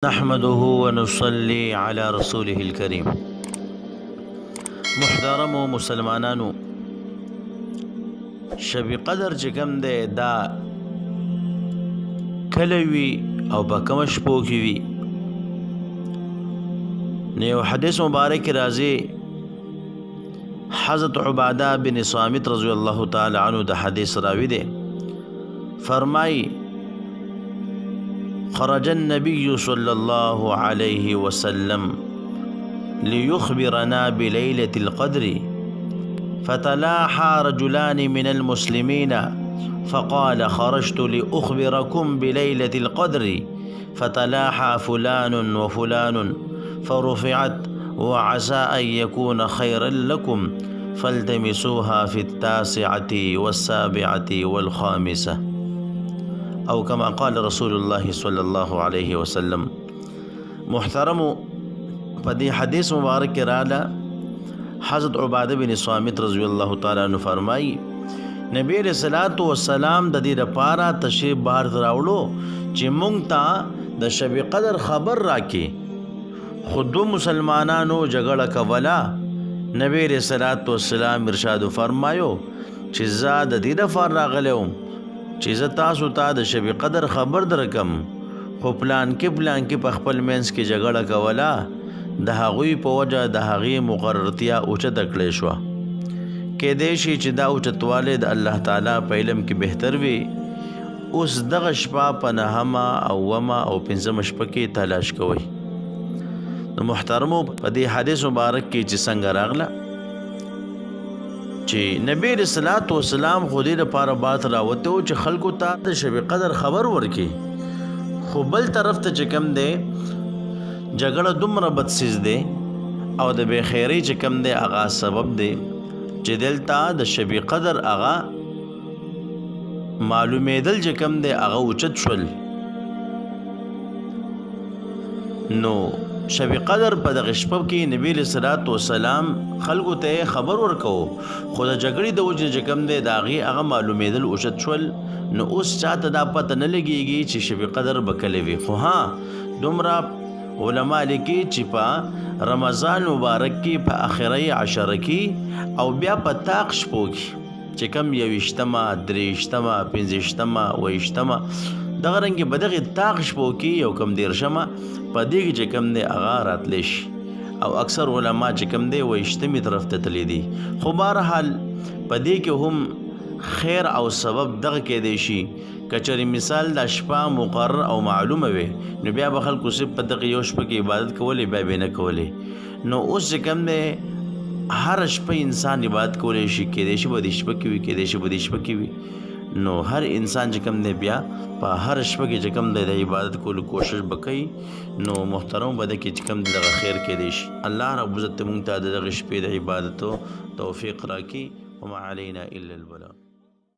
نحمده ونصلي على رسوله الكريم. محترم مسلمانانو، شب قدر چې کوم دی دا کله وي او په کومه شپو کې وي. نو یو حدیث مبارک راځي، حضرت عباده بن صامت رضی الله تعالی عنہ د حدیث راوی دی، فرمای خرج النبي صلى الله عليه وسلم ليخبرنا بليلة القدر، فتلاحى رجلان من المسلمين فقال خرجت لأخبركم بليلة القدر، فتلاحى فلان وفلان فرفعت وعسى أن يكون خيرا لكم فالتمسوها في 9 و7 و5، او كما قال رسول الله صلى الله عليه وسلم. محترم په دې حدیث مبارک کې رااله حضرت عباده بن صامت رضی الله تعالی عنہ فرمایي، نبی رسول الله والسلام د دې لپاره تشریف بهر راوړو چې مونږ ته د شب قدر خبر راکې. خود مسلمانانو جګړه کولا، نبی رسول الله والسلام ارشاد فرمایو چې زه د دې لپاره راغلم چې زه تاسو ته د شب قدر خبر درکم، خو پلان کې په خپل منځ کې جګړه کوله، د هغوی په وجه د هغې مقررتیا اوچته کړې شوه. کیدای شي چې دا اوچتوالی د الله تعالی په علم کې بهتر وي. اوس دغه شپه په 9 او 10 او 15 شپه کې تلاش کوئ. نو محترمو، په دې حدیث مبارک کې چې څنګه راغله چې نبی رسول الله والسلام خو دې لپاره بات راوته چې خلکو ته د شب قدر خبر ورکړي، خو بل طرف ته چې کم دی جګړه دومره بد سیز دی او د بې خیرۍ چې کم دی هغه سبب دی چې دلته د شب قدر هغه معلومېدل چې کم دی هغه اوچت شول. نو شب قدر په دغه شپه کې نبی صلی الله علیه وسلم خلکو ته خبر ورکو، خو د جګړې د وجې چې کوم دی د هغې هغه معلومېدل اوچت شول. نو اوس چاته دا پته نه لګېږي چې شب قدر به کله وي. خو ها، دومره علما لیکي چې په رمضان مبارک کې په آخري 10 کې او بیا په طاق شپو کې چې کوم 21مه 23مه 25مه 28مه دغه رنګې په دغې طاق شپو کې یو کم 13مه په دې کې چې کم دی هغه راتلی شي، او اکثر علما چې کم دی 28مې طرف ته تللی دي. خو بهرحال په دې کې هم خیر او سبب دغه کیدی شي که چېرې مثال دا شپه مقرر او معلومه وي، نو بیا به خلکو صرف په دغه یو شپه کې عبادت کولی، بیا به نه کولی. نو اوس چې کم دی هر شپه انسان عبادت کولی شي، کیدای شي به دې شپه کې وي، کیدای شي به دې شپه کې وي. نو هر انسان چې کم دی بیا په هر شپه کې چې کم دی د عبادت کولو کوشش به کوي. نو محترم، به د کې چې کم دی دغه خیر کیدی شي. الله رب عزت مونږ ته د دغه شپې د عبادتو توفیق راکړي. وما علینا الا البلاغ.